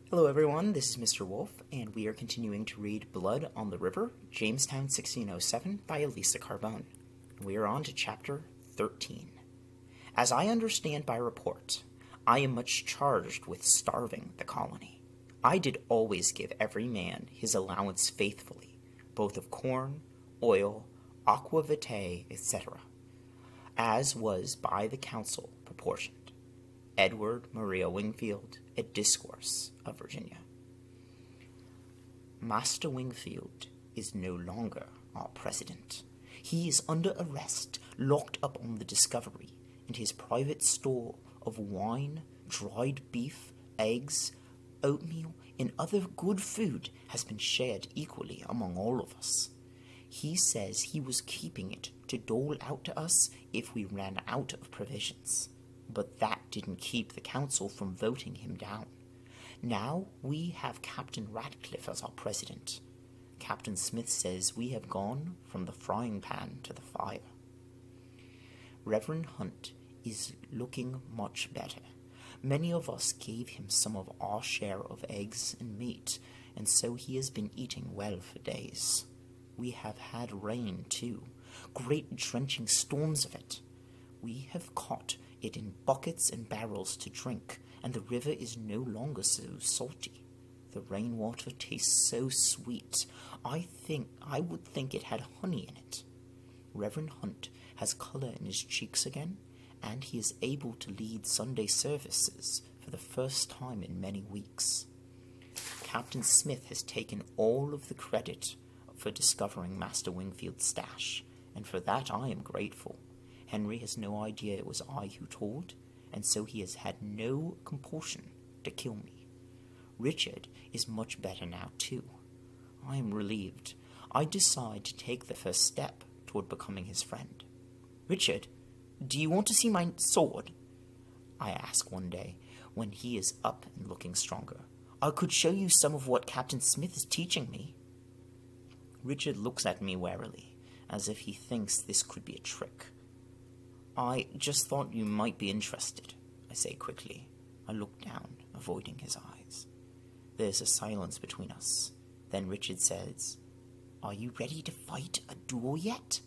Hello everyone, this is Mr. Wolff, and we are continuing to read Blood on the River, Jamestown 1607 by Elisa Carbone. We are on to chapter 13. As I understand by report, I am much charged with starving the colony. I did always give every man his allowance faithfully, both of corn, oil, aqua vitae, etc., as was by the council proportioned. Edward Maria Wingfield, A Discourse of Virginia. Master Wingfield is no longer our president. He is under arrest, locked up on the Discovery, and his private store of wine, dried beef, eggs, oatmeal, and other good food has been shared equally among all of us. He says he was keeping it to dole out to us if we ran out of provisions. But that didn't keep the council from voting him down. Now we have Captain Ratcliffe as our president. Captain Smith says we have gone from the frying pan to the fire. Reverend Hunt is looking much better. Many of us gave him some of our share of eggs and meat, and so he has been eating well for days. We have had rain, too, great drenching storms of it. We have caught it in buckets and barrels to drink, and the river is no longer so salty. The rainwater tastes so sweet, I would think it had honey in it. Reverend Hunt has color in his cheeks again, and he is able to lead Sunday services for the first time in many weeks. Captain Smith has taken all of the credit for discovering Master Wingfield's stash, and for that I am grateful. Henry has no idea it was I who told, and so he has had no compulsion to kill me. Richard is much better now, too. I am relieved. I decide to take the first step toward becoming his friend. Richard, do you want to see my sword? I ask one day, when he is up and looking stronger. I could show you some of what Captain Smith is teaching me. Richard looks at me warily, as if he thinks this could be a trick. I just thought you might be interested, I say quickly. I look down, avoiding his eyes. There's a silence between us. Then Richard says, "Are you ready to fight a duel yet?"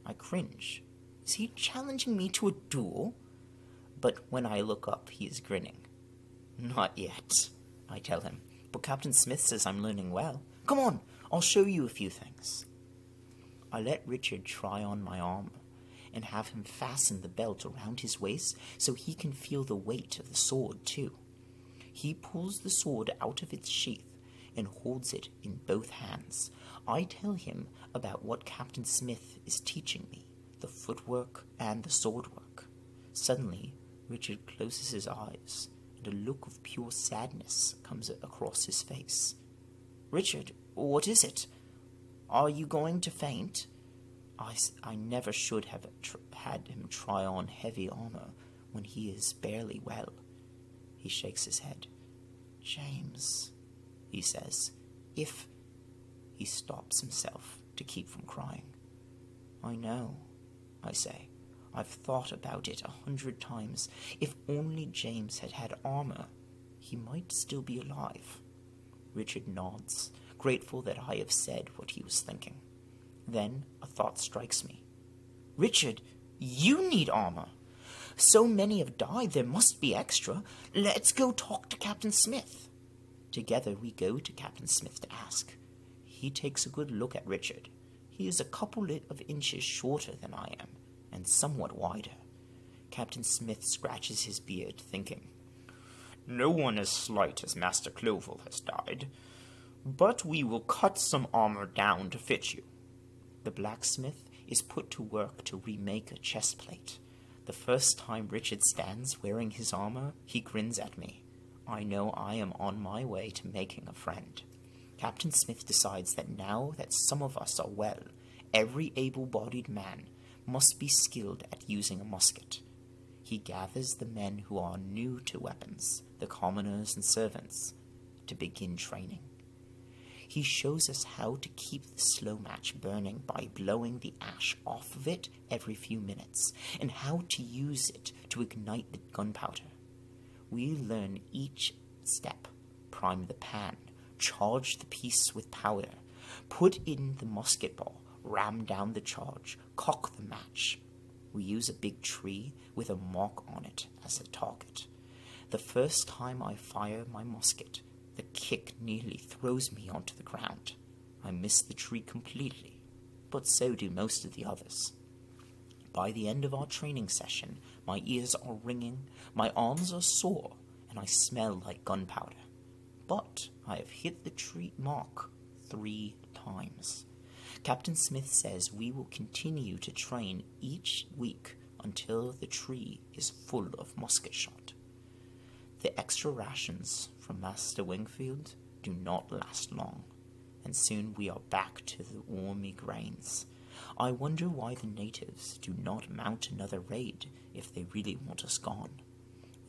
I cringe. Is he challenging me to a duel? But when I look up, he is grinning. "Not yet," I tell him, "but Captain Smith says I'm learning well. Come on, I'll show you a few things." I let Richard try on my armor, and have him fasten the belt around his waist so he can feel the weight of the sword, too. He pulls the sword out of its sheath and holds it in both hands. I tell him about what Captain Smith is teaching me, the footwork and the sword work. Suddenly, Richard closes his eyes, and a look of pure sadness comes across his face. "Richard, what is it? Are you going to faint?" I never should have had him try on heavy armor when he is barely well. He shakes his head. "James," he says, "if—" He stops himself to keep from crying. "I know," I say. "I've thought about it 100 times. If only James had had armor, he might still be alive." Richard nods, grateful that I have said what he was thinking. Then a thought strikes me. "Richard, you need armor. So many have died, there must be extra. Let's go talk to Captain Smith." Together we go to Captain Smith to ask. He takes a good look at Richard. He is a couple of inches shorter than I am, and somewhat wider. Captain Smith scratches his beard, thinking, "No one as slight as Master Clovel has died, but we will cut some armor down to fit you." The blacksmith is put to work to remake a chest plate. The first time Richard stands wearing his armor, he grins at me. I know I am on my way to making a friend. Captain Smith decides that now that some of us are well, every able-bodied man must be skilled at using a musket. He gathers the men who are new to weapons, the commoners and servants, to begin training. He shows us how to keep the slow match burning by blowing the ash off of it every few minutes, and how to use it to ignite the gunpowder. We learn each step prime the pan, charge the piece with powder, put in the musket ball, ram down the charge, cock the match. We use a big tree with a mark on it as a target. The first time I fire my musket, the kick nearly throws me onto the ground. I miss the tree completely, but so do most of the others. By the end of our training session, my ears are ringing, my arms are sore, and I smell like gunpowder. But I have hit the tree mark 3 times. Captain Smith says we will continue to train each week until the tree is full of musket shot. The extra rations from Master Wingfield do not last long, and soon we are back to the warmy grains. I wonder why the natives do not mount another raid if they really want us gone.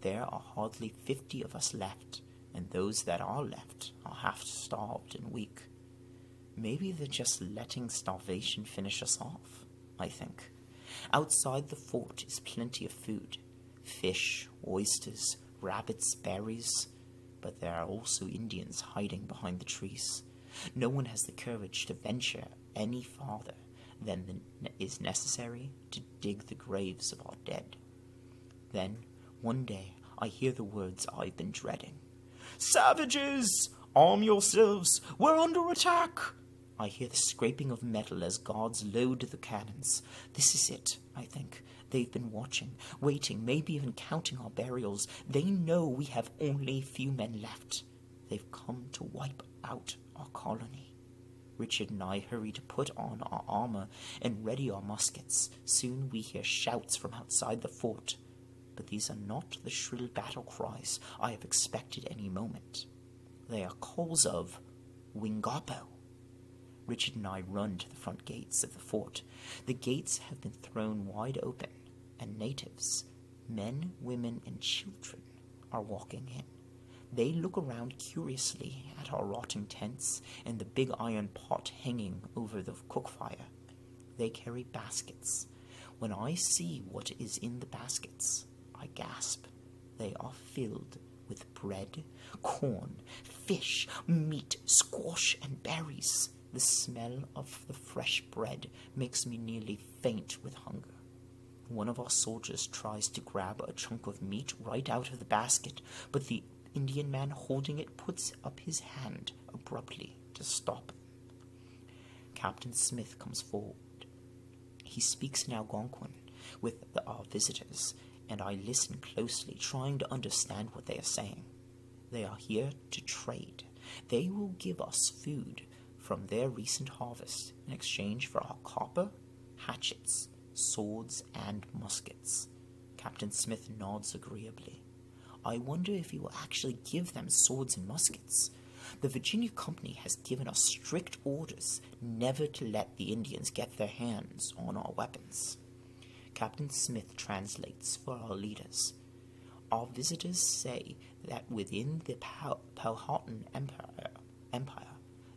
There are hardly 50 of us left, and those that are left are half-starved and weak. Maybe they're just letting starvation finish us off, I think. Outside the fort is plenty of food. Fish, oysters, rabbits, berries. But there are also Indians hiding behind the trees. No one has the courage to venture any farther than is necessary to dig the graves of our dead. Then, one day, I hear the words I've been dreading. "Savages! Arm yourselves! We're under attack!" I hear the scraping of metal as guards load the cannons. This is it, I think. They've been watching, waiting, maybe even counting our burials. They know we have only few men left. They've come to wipe out our colony. Richard and I hurry to put on our armor and ready our muskets. Soon we hear shouts from outside the fort. But these are not the shrill battle cries I have expected any moment. They are calls of Wingapo. Richard and I run to the front gates of the fort. The gates have been thrown wide open, and natives, men, women, and children, are walking in. They look around curiously at our rotting tents and the big iron pot hanging over the cook fire. They carry baskets. When I see what is in the baskets, I gasp. They are filled with bread, corn, fish, meat, squash, and berries. The smell of the fresh bread makes me nearly faint with hunger. One of our soldiers tries to grab a chunk of meat right out of the basket, but the Indian man holding it puts up his hand abruptly to stop him. Captain Smith comes forward. He speaks in Algonquin with our visitors, and I listen closely, trying to understand what they are saying. They are here to trade. They will give us food from their recent harvest in exchange for our copper, hatchets, swords, and muskets. Captain Smith nods agreeably. I wonder if he will actually give them swords and muskets. The Virginia Company has given us strict orders never to let the Indians get their hands on our weapons. Captain Smith translates for our leaders. Our visitors say that within the Powhatan Empire,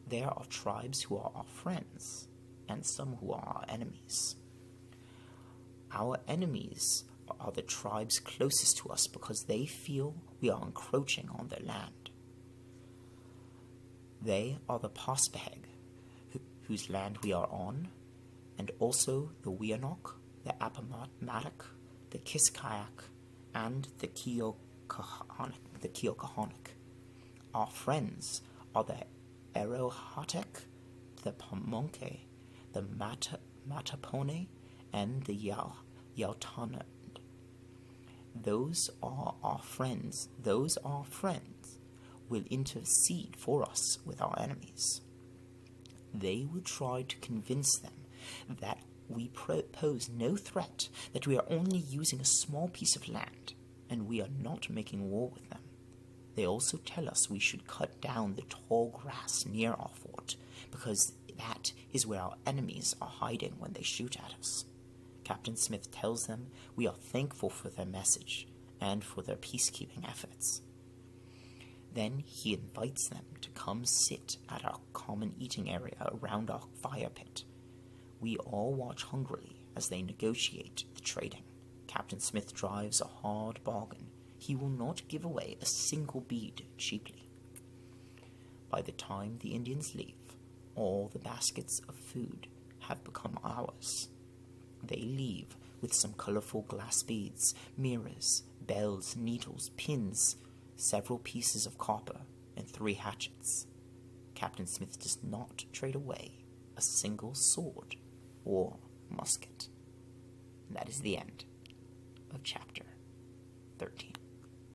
there are tribes who are our friends, and some who are our enemies. Our enemies are the tribes closest to us because they feel we are encroaching on their land. They are the Paspahegh, whose land we are on, and also the Wyandotte, the Appomattox, the Kiskayak, and the Keokahonic. Our friends are the Erohatek, the Pamunkey, the Matapone, and the Yautana. Those are our friends. Those our friends will intercede for us with our enemies. They will try to convince them that we pose no threat, that we are only using a small piece of land, and we are not making war with them. They also tell us we should cut down the tall grass near our fort, because that is where our enemies are hiding when they shoot at us. Captain Smith tells them we are thankful for their message and for their peacekeeping efforts. Then he invites them to come sit at our common eating area around our fire pit. We all watch hungrily as they negotiate the trading. Captain Smith drives a hard bargain. He will not give away a single bead cheaply. By the time the Indians leave, all the baskets of food have become ours. They leave with some colorful glass beads, mirrors, bells, needles, pins, several pieces of copper, and 3 hatchets. Captain Smith does not trade away a single sword or musket. And that is the end of chapter 13.